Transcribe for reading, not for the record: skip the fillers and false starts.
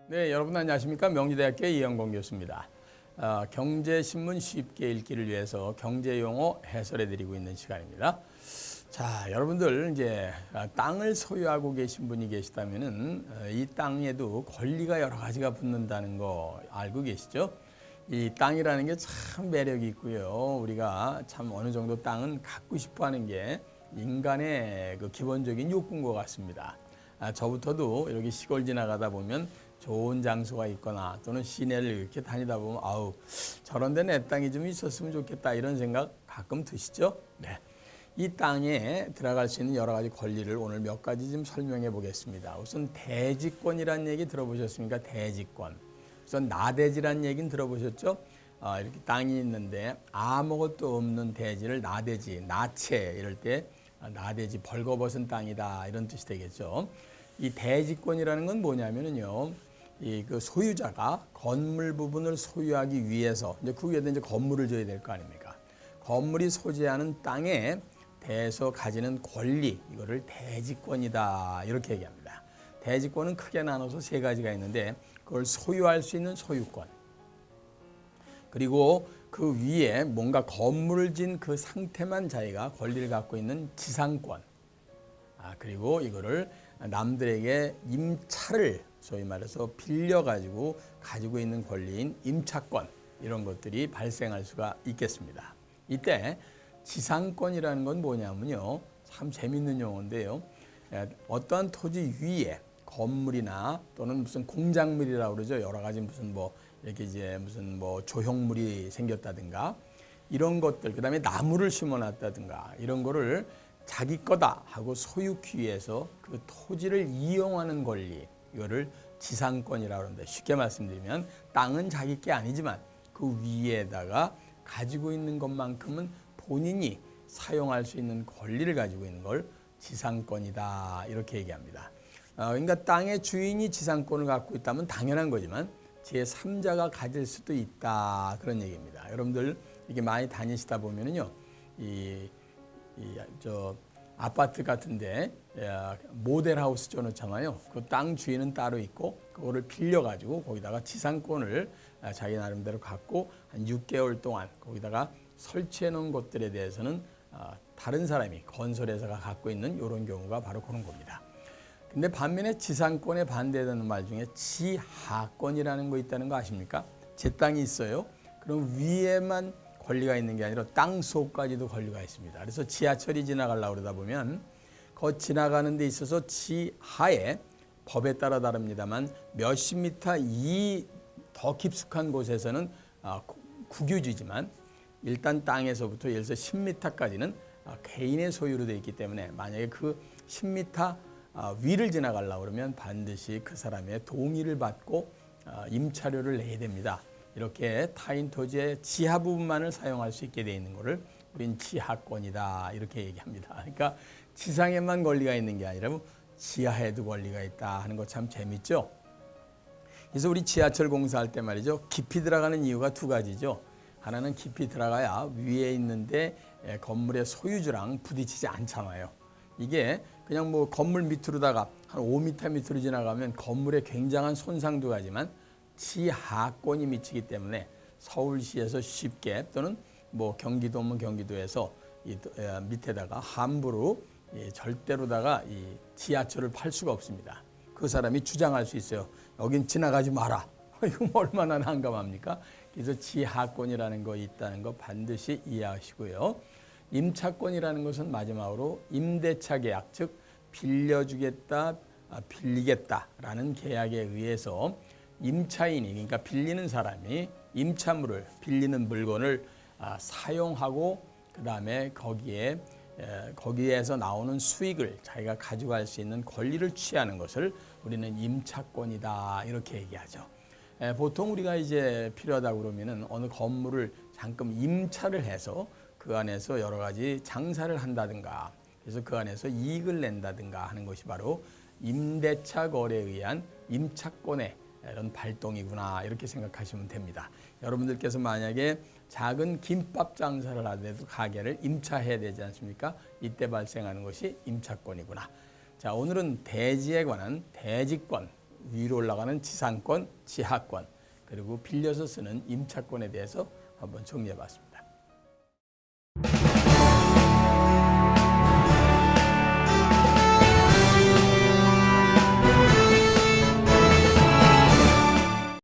네, 여러분 안녕하십니까? 명지대학교 이영건 교수입니다. 경제신문 쉽게 읽기를 위해서 경제용어 해설해드리고 있는 시간입니다. 자, 여러분들 이제 땅을 소유하고 계신 분이 계시다면은 이 땅에도 권리가 여러 가지가 붙는다는 거 알고 계시죠? 이 땅이라는 게 참 매력이 있고요. 우리가 참 어느 정도 땅은 갖고 싶어하는 게 인간의 그 기본적인 욕구인 것 같습니다. 저부터도 이렇게 시골 지나가다 보면 좋은 장소가 있거나 또는 시내를 이렇게 다니다 보면 아우 저런 데 내 땅이 좀 있었으면 좋겠다 이런 생각 가끔 드시죠? 네. 이 땅에 들어갈 수 있는 여러 가지 권리를 오늘 몇 가지 좀 설명해 보겠습니다. 우선 대지권이라는 얘기 들어보셨습니까? 대지권. 우선 나대지라는 얘기는 들어보셨죠? 이렇게 땅이 있는데 아무것도 없는 대지를 나대지, 나채 이럴 때 나대지 벌거벗은 땅이다 이런 뜻이 되겠죠. 이 대지권이라는 건 뭐냐면요. 그 소유자가 건물 부분을 소유하기 위해서 이제 그 위에다 이제 건물을 져야 될 거 아닙니까? 건물이 소재하는 땅에 대해서 가지는 권리, 이거를 대지권이다 이렇게 얘기합니다. 대지권은 크게 나눠서 세 가지가 있는데 그걸 소유할 수 있는 소유권, 그리고 그 위에 뭔가 건물을 진 그 상태만 자기가 권리를 갖고 있는 지상권, 그리고 이거를 남들에게 임차를 소위 말해서 빌려가지고 가지고 있는 권리인 임차권, 이런 것들이 발생할 수가 있겠습니다. 이때 지상권이라는 건 뭐냐면요, 참 재밌는 용어인데요. 어떠한 토지 위에 건물이나 또는 무슨 공작물이라고 그러죠. 여러 가지 무슨 뭐 이렇게 이제 무슨 뭐 조형물이 생겼다든가 이런 것들, 그다음에 나무를 심어놨다든가 이런 거를 자기 거다 하고 소유하기 위해서 그 토지를 이용하는 권리, 이거를 지상권이라고 하는데, 쉽게 말씀드리면 땅은 자기 게 아니지만 그 위에다가 가지고 있는 것만큼은 본인이 사용할 수 있는 권리를 가지고 있는 걸 지상권이다 이렇게 얘기합니다. 그러니까 땅의 주인이 지상권을 갖고 있다면 당연한 거지만 제3자가 가질 수도 있다 그런 얘기입니다. 여러분들 이게 많이 다니시다 보면은요, 저 아파트 같은데 모델하우스 쪄놓잖아요. 그 땅 주인은 따로 있고 그거를 빌려가지고 거기다가 지상권을 자기 나름대로 갖고 한 6개월 동안 거기다가 설치해 놓은 것들에 대해서는 다른 사람이 건설회사가 갖고 있는 이런 경우가 바로 그런 겁니다. 근데 반면에 지상권에 반대되는 말 중에 지하권이라는 거 있다는 거 아십니까? 제 땅이 있어요. 그럼 위에만 권리가 있는 게 아니라 땅 속까지도 권리가 있습니다. 그래서 지하철이 지나가려고 그러다 보면 그 지나가는 데 있어서 지하에 법에 따라 다릅니다만 몇십 미터 더 깊숙한 곳에서는 국유지지만 일단 땅에서부터 예를 들어서 10m까지는 개인의 소유로 되어 있기 때문에 만약에 그 10m 위를 지나가려고 그러면 반드시 그 사람의 동의를 받고 임차료를 내야 됩니다. 이렇게 타인 토지의 지하 부분만을 사용할 수 있게 되어 있는 것을 우린 지하권이다 이렇게 얘기합니다. 그러니까 지상에만 권리가 있는 게 아니라 지하에도 권리가 있다 하는 거 참 재밌죠. 그래서 우리 지하철 공사할 때 말이죠, 깊이 들어가는 이유가 두 가지죠. 하나는 깊이 들어가야 위에 있는데 건물의 소유주랑 부딪히지 않잖아요. 이게 그냥 뭐 건물 밑으로다가 한 5m 밑으로 지나가면 건물에 굉장한 손상도 가지만 지하권이 미치기 때문에 서울시에서 쉽게 또는 뭐 경기도면 경기도에서 밑에다가 함부로 절대로다가 이 지하철을 팔 수가 없습니다. 그 사람이 주장할 수 있어요. 여긴 지나가지 마라. 이거 얼마나 난감합니까? 그래서 지하권이라는 거 있다는 거 반드시 이해하시고요. 임차권이라는 것은 마지막으로 임대차 계약, 즉 빌려주겠다, 빌리겠다라는 계약에 의해서 임차인이, 그러니까 빌리는 사람이 임차물을, 빌리는 물건을 사용하고 그다음에 거기에서 나오는 수익을 자기가 가져갈 수 있는 권리를 취하는 것을 우리는 임차권이다 이렇게 얘기하죠. 보통 우리가 이제 필요하다고 그러면은 어느 건물을 잠깐 임차를 해서 그 안에서 여러 가지 장사를 한다든가 그래서 그 안에서 이익을 낸다든가 하는 것이 바로 임대차 거래에 의한 임차권의 이런 발동이구나 이렇게 생각하시면 됩니다. 여러분들께서 만약에 작은 김밥 장사를 하더라도 가게를 임차해야 되지 않습니까? 이때 발생하는 것이 임차권이구나. 자, 오늘은 대지에 관한 대지권, 위로 올라가는 지상권, 지하권, 그리고 빌려서 쓰는 임차권에 대해서 한번 정리해 봤습니다.